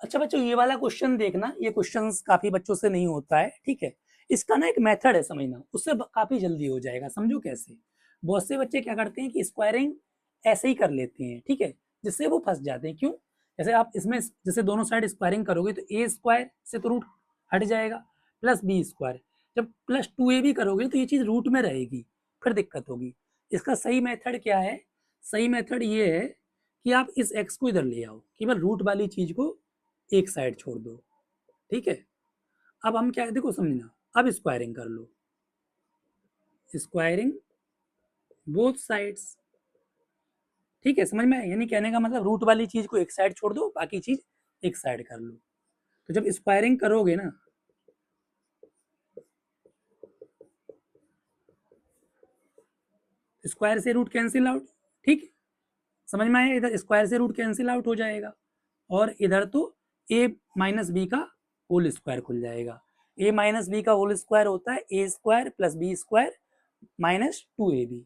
अच्छा बच्चों ये वाला क्वेश्चन देखना, ये क्वेश्चन काफी बच्चों से नहीं होता है, ठीक है। इसका ना एक मेथड है समझना, उससे काफी जल्दी हो जाएगा। समझो कैसे। बहुत से बच्चे क्या करते हैं कि स्क्वायरिंग ऐसे ही कर लेते हैं, ठीक है, जिससे वो फंस जाते हैं। क्यों? जैसे आप इसमें जैसे दोनों साइड स्क्वायरिंग करोगे तो ए स्क्वायर से तो रूट हट जाएगा, प्लस बी स्क्वायर। जब प्लस 2a भी करोगे तो ये चीज रूट में रहेगी, फिर दिक्कत होगी। इसका सही मेथड क्या है? सही मेथड ये है कि आप इस x को इधर ले आओ, केवल रूट वाली चीज को एक साइड छोड़ दो, ठीक है। अब हम क्या, देखो समझना, अब स्क्वायरिंग कर लो, स्क्वायरिंग बोथ साइड्स, ठीक है। समझ में आया? यानी कहने का मतलब रूट वाली चीज को एक साइड छोड़ दो, बाकी चीज एक साइड कर लो। तो जब स्क्वायरिंग करोगे ना, स्क्वायर से रूट कैंसिल आउट, ठीक, समझ में आया? इधर स्क्वायर से रूट कैंसिल आउट हो जाएगा, और इधर तो a माइनस बी का होल स्क्वायर खुल जाएगा। a माइनस बी का होल स्क्वायर होता है a square plus b square minus 2ab।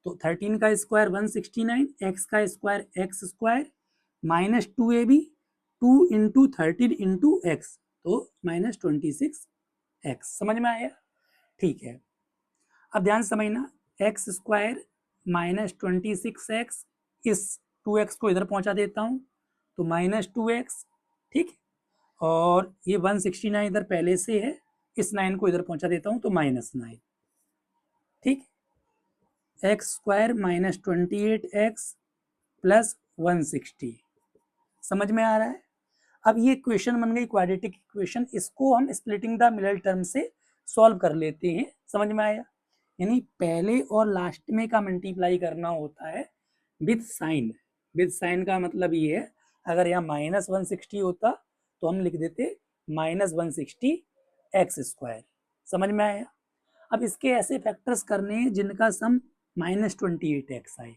तो 13 का स्क्वायर 169, एक्स का square x square minus 2ab, 2 into 13 into x, तो माइनस 26x। समझ में आया? ठीक है। अब ध्यान समझना, एक्स स्क्वायर माइनस 26x, इस 2x को इधर पहुंचा देता हूं तो माइनस 2x, ठीक। और ये 169 इधर पहले से है, इस 9 को इधर पहुंचा देता हूं तो माइनस 9, ठीक। X square minus 28x plus 160। समझ में आ रहा है? अब ये इक्वेशन बन गई क्वाड्रेटिक इक्वेशन, इसको हम स्प्लिटिंग द मिडल टर्म से सॉल्व कर लेते हैं। समझ में आया? यानी पहले और लास्ट में का मल्टीप्लाई करना होता है विद साइन। विद साइन का मतलब ये है, अगर यहाँ माइनस 160 होता तो हम लिख देते माइनस 160 एक्स स्क्वायर। समझ में आया? अब इसके ऐसे फैक्टर्स करने हैं जिनका सम माइनस 28x आए।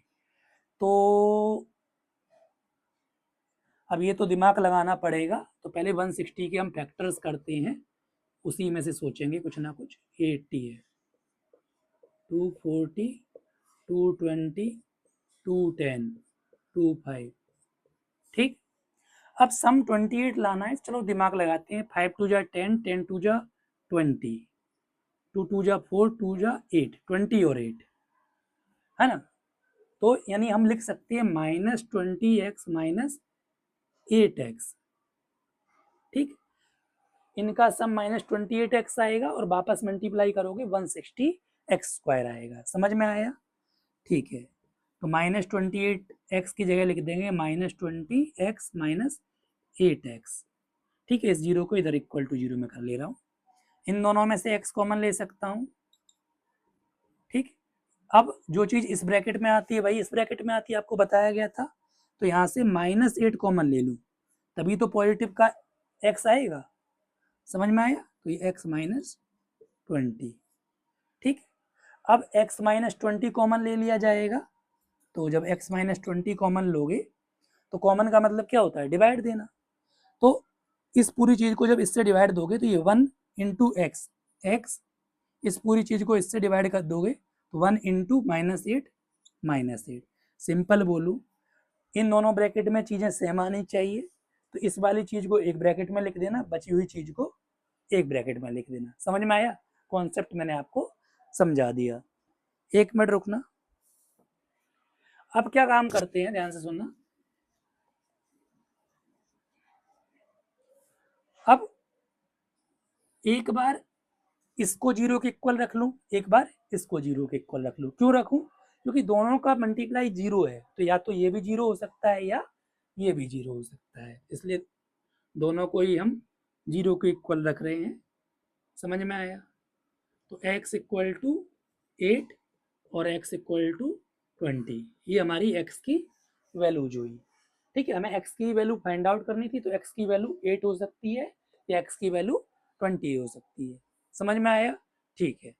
तो अब ये तो दिमाग लगाना पड़ेगा, तो पहले 160 के हम फैक्टर्स करते हैं, उसी में से सोचेंगे कुछ ना कुछ। 80 है, 240, 220, 210, 25, ठीक। अब सम 28 लाना है, चलो दिमाग लगाते हैं। 5 टू जा 10, 10 टू जा 20, 2 टू जा 4, 2 जा 8, 20 और 8, है ना। तो यानी हम लिख सकते हैं माइनस 20x माइनस 8x, ठीक। इनका सम माइनस 28x आएगा और वापस मल्टीप्लाई करोगे 160x स्क्वायर आएगा। समझ में आया? ठीक है। तो माइनस 28x की जगह लिख देंगे माइनस 20x माइनस 8x, ठीक है। इस जीरो को इधर इक्वल टू जीरो में कर ले रहा हूँ, इन दोनों में से x कॉमन ले सकता हूँ, ठीक। अब जो चीज इस ब्रैकेट में आती है वही इस ब्रैकेट में आती है, आपको बताया गया था। तो यहाँ से माइनस 8 कॉमन ले लूँ, तभी तो पॉजिटिव का x आएगा। समझ में आया? तो ये x माइनस 20, ठीक। अब x माइनस 20 कॉमन ले लिया जाएगा, तो जब x माइनस 20 कॉमन लोगे तो कॉमन का मतलब क्या होता है? डिवाइड देना। तो इस पूरी चीज को जब इससे डिवाइड दोगे तो ये 1 इंटू एक्स, एक्स, इस पूरी चीज को इससे डिवाइड कर दोगे तो 1 इंटू माइनस 8, माइनस 8। सिंपल बोलूँ, इन दोनों ब्रैकेट में चीजें सेम आनी चाहिए, तो इस वाली चीज को एक ब्रैकेट में लिख देना, बची हुई चीज को एक ब्रैकेट में लिख देना। समझ में आया? कॉन्सेप्ट मैंने आपको समझा दिया। एक मिनट रुकना। अब क्या काम करते हैं, ध्यान से सुनना। अब एक बार इसको जीरो के इक्वल रख लूं, एक बार इसको जीरो के इक्वल रख लूं। क्यों रखूं? क्योंकि दोनों का मल्टीप्लाई जीरो है, तो या तो ये भी जीरो हो सकता है या ये भी जीरो हो सकता है, इसलिए दोनों को ही हम जीरो के इक्वल रख रहे हैं। समझ में आया? तो x इक्वल टू 8 और x इक्वल टू 20, ये हमारी x की वैल्यूज हुई, ठीक है। हमें x की वैल्यू फाइंड आउट करनी थी, तो x की वैल्यू 8 हो सकती है या x की वैल्यू 20 हो सकती है। समझ में आया? ठीक है।